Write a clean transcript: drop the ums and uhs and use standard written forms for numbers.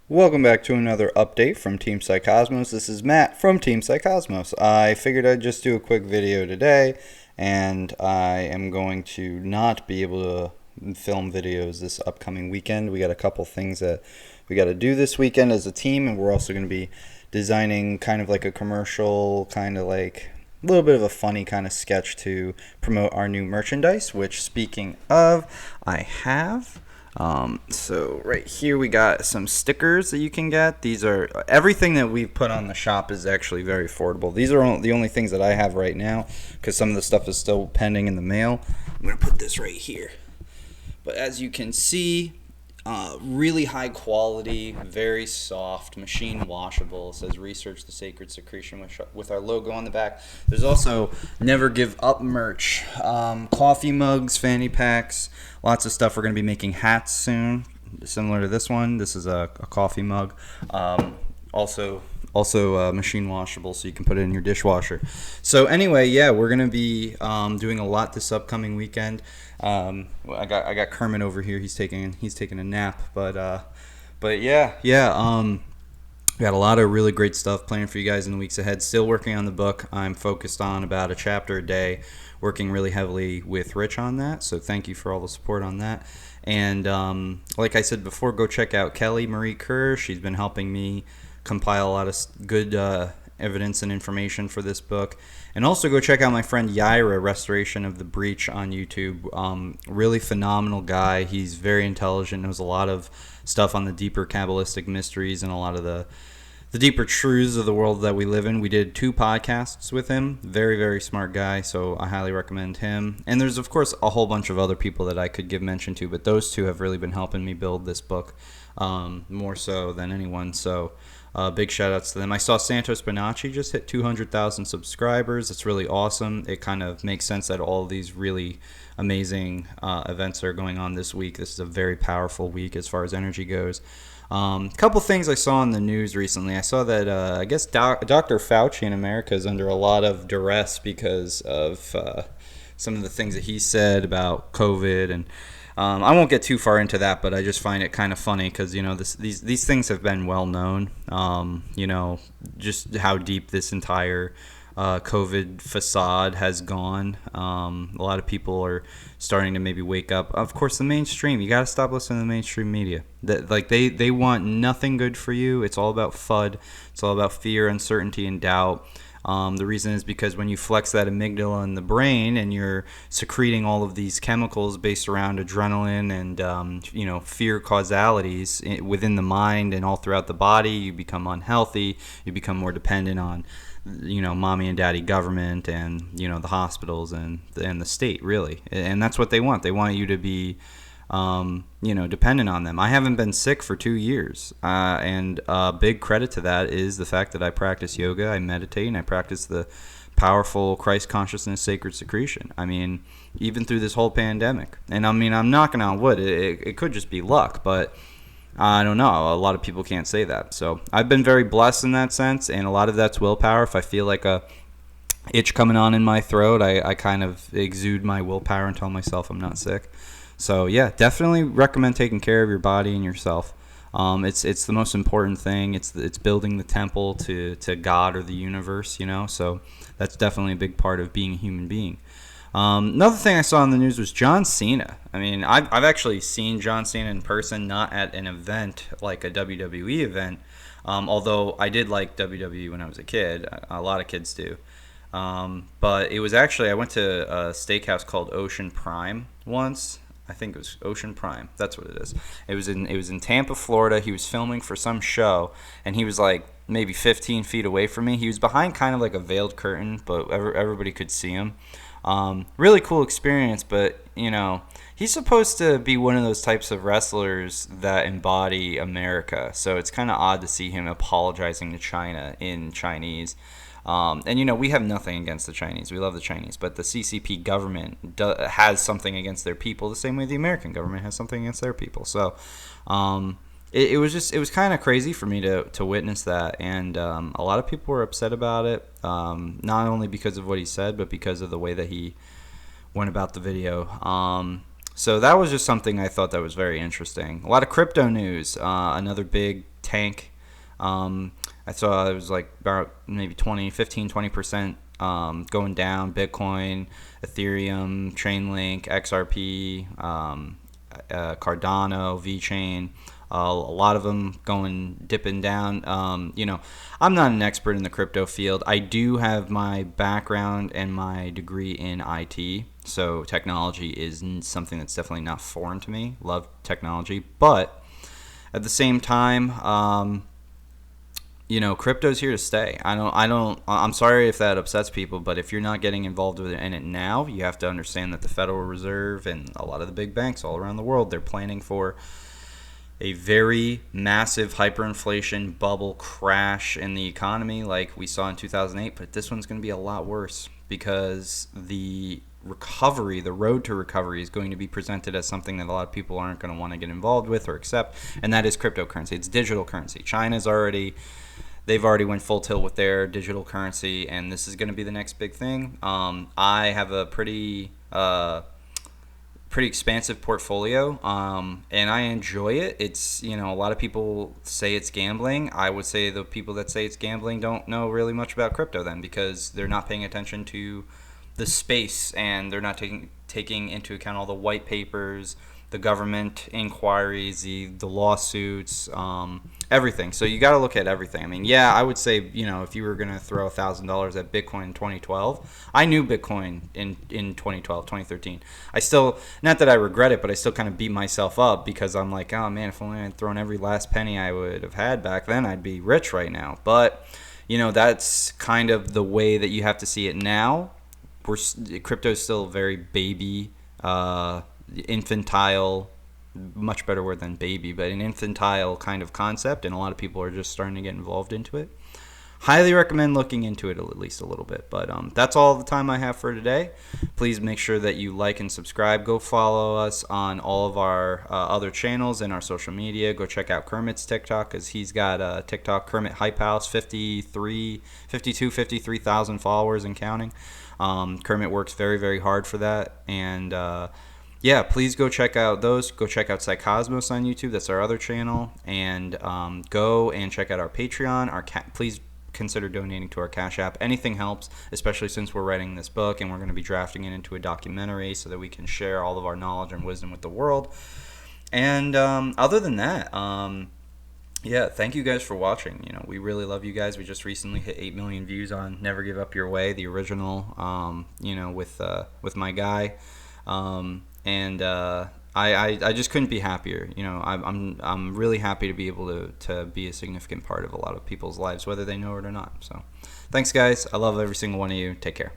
Welcome back to another update from Team Psycosmos. This is Matt from Team Psycosmos. I figured I'd just do a quick video today, and I am going to not be able to film videos this upcoming weekend. We got a couple things that we got to do this weekend as a team, and we're also going to be designing kind of like a commercial, kind of like a little bit of a funny kind of sketch to promote our new merchandise, which, speaking of, I have. So right here we got some stickers that you can get. These are everything that we've put on the shop is actually very affordable. These are the only things that I have right now because some of the stuff is still pending in the mail. I'm going to put this right here. But as you can see, really high quality, very soft, machine washable. It says research the sacred secretion with our logo on the back. There's also never give up merch, coffee mugs, fanny packs, lots of stuff. We're going to be making hats soon, similar to this one. This is a coffee mug. Also machine washable, so you can put it in your dishwasher. So anyway, yeah, we're gonna be doing a lot this upcoming weekend. I got Kermit over here. He's taking a nap, but yeah. We got a lot of really great stuff planned for you guys in the weeks ahead. Still working on the book. I'm focused on about a chapter a day, working really heavily with Rich on that. So thank you for all the support on that. And like I said before, go check out Kelly Marie Kerr. She's been helping me compile a lot of good evidence and information for this book. And also go check out my friend Yaira, Restoration of the Breach, on YouTube. Really phenomenal guy. He's very intelligent, knows a lot of stuff on the deeper Kabbalistic mysteries and a lot of the deeper truths of the world that we live in. We did 2 podcasts with him. Very, very smart guy, so I highly recommend him. And there's, of course, a whole bunch of other people that I could give mention to, but those 2 have really been helping me build this book more so than anyone. So big shout outs to them. I saw Santos Bonacci just hit 200,000 subscribers. It's really awesome. It kind of makes sense that all of these really amazing events are going on this week. This is a very powerful week as far as energy goes. A couple things I saw in the news recently. I saw that I guess Dr. Fauci in America is under a lot of duress because of some of the things that he said about COVID, and I won't get too far into that, but I just find it kind of funny because these things have been well known. Just how deep this entire COVID facade has gone. A lot of people are starting to maybe wake up. Of course, the mainstream, you got to stop listening to the mainstream media. They want nothing good for you. It's all about FUD. It's all about fear, uncertainty, and doubt. The reason is because when you flex that amygdala in the brain and you're secreting all of these chemicals based around adrenaline and fear causalities within the mind and all throughout the body, you become unhealthy. You become more dependent on mommy and daddy government and the hospitals and the state, really. And that's what they want. They want you to be dependent on them. I haven't been sick for 2 years, and big credit to that is the fact that I practice yoga, I meditate, and I practice the powerful Christ consciousness sacred secretion. I mean, even through this whole pandemic. And I mean, I'm knocking on wood. It could just be luck, but I don't know. A lot of people can't say that. So I've been very blessed in that sense, and a lot of that's willpower. If I feel like a itch coming on in my throat, I kind of exude my willpower and tell myself I'm not sick. So yeah, definitely recommend taking care of your body and yourself. It's the most important thing. It's building the temple to God or the universe, So that's definitely a big part of being a human being. Another thing I saw in the news was John Cena. I mean, I've actually seen John Cena in person, not at an event like a WWE event, although I did like WWE when I was a kid. A lot of kids do. But it was actually, I went to a steakhouse called Ocean Prime once. I think it was Ocean Prime. That's what it is. It was in Tampa, Florida. He was filming for some show, and he was like maybe 15 feet away from me. He was behind kind of like a veiled curtain, but everybody could see him. Really cool experience, but he's supposed to be one of those types of wrestlers that embody America. So it's kind of odd to see him apologizing to China in Chinese. And we have nothing against the Chinese. We love the Chinese, but the CCP government has something against their people the same way the American government has something against their people. So it was kind of crazy for me to witness that, and a lot of people were upset about it, not only because of what he said, but because of the way that he went about the video. So that was just something I thought that was very interesting. A lot of crypto news. Another big tank. I saw it was like about maybe 20% going down. Bitcoin, Ethereum, Chainlink, XRP, Cardano, VeChain. A lot of them dipping down. I'm not an expert in the crypto field. I do have my background and my degree in IT, so technology is something that's definitely not foreign to me. Love technology, but at the same time, crypto's here to stay. I'm sorry if that upsets people, but if you're not getting involved in it now, you have to understand that the Federal Reserve and a lot of the big banks all around the world, they're planning for a very massive hyperinflation bubble crash in the economy like we saw in 2008, but this one's going to be a lot worse because the road to recovery is going to be presented as something that a lot of people aren't going to want to get involved with or accept, and that is cryptocurrency. It's digital currency. They've already went full tilt with their digital currency, and this is going to be the next big thing. I have a pretty expansive portfolio, and I enjoy it. It's, a lot of people say it's gambling. I would say the people that say it's gambling don't know really much about crypto then, because they're not paying attention to the space, and they're not taking into account all the white papers, the government inquiries, the lawsuits, everything. So you got to look at everything. I mean, yeah, I would say, if you were going to throw $1,000 at Bitcoin in 2012, I knew Bitcoin in 2012, 2013. I still, not that I regret it, but I still kind of beat myself up because I'm like, oh man, if only I had thrown every last penny I would have had back then, I'd be rich right now. But, that's kind of the way that you have to see it now. Crypto is still very baby, infantile, much better word than baby, but an infantile kind of concept, and a lot of people are just starting to get involved into it. Highly recommend looking into it at least a little bit. But that's all the time I have for today. Please make sure that you like and subscribe. Go follow us on all of our other channels and our social media. Go check out Kermit's TikTok, because he's got a TikTok, Kermit Hype House, 53,000 followers and counting. Kermit works very, very hard for that. And yeah, please go check out those. Go check out Psycosmos on YouTube. That's our other channel. And go and check out our Patreon. Please consider donating to our Cash App. Anything helps, especially since we're writing this book and we're going to be drafting it into a documentary so that we can share all of our knowledge and wisdom with the world. And other than that, yeah, thank you guys for watching. We really love you guys. We just recently hit 8 million views on Never Give Up Your Way, the original, with my guy. I just couldn't be happier. I'm really happy to be able to be a significant part of a lot of people's lives, whether they know it or not. So thanks, guys. I love every single one of you. Take care.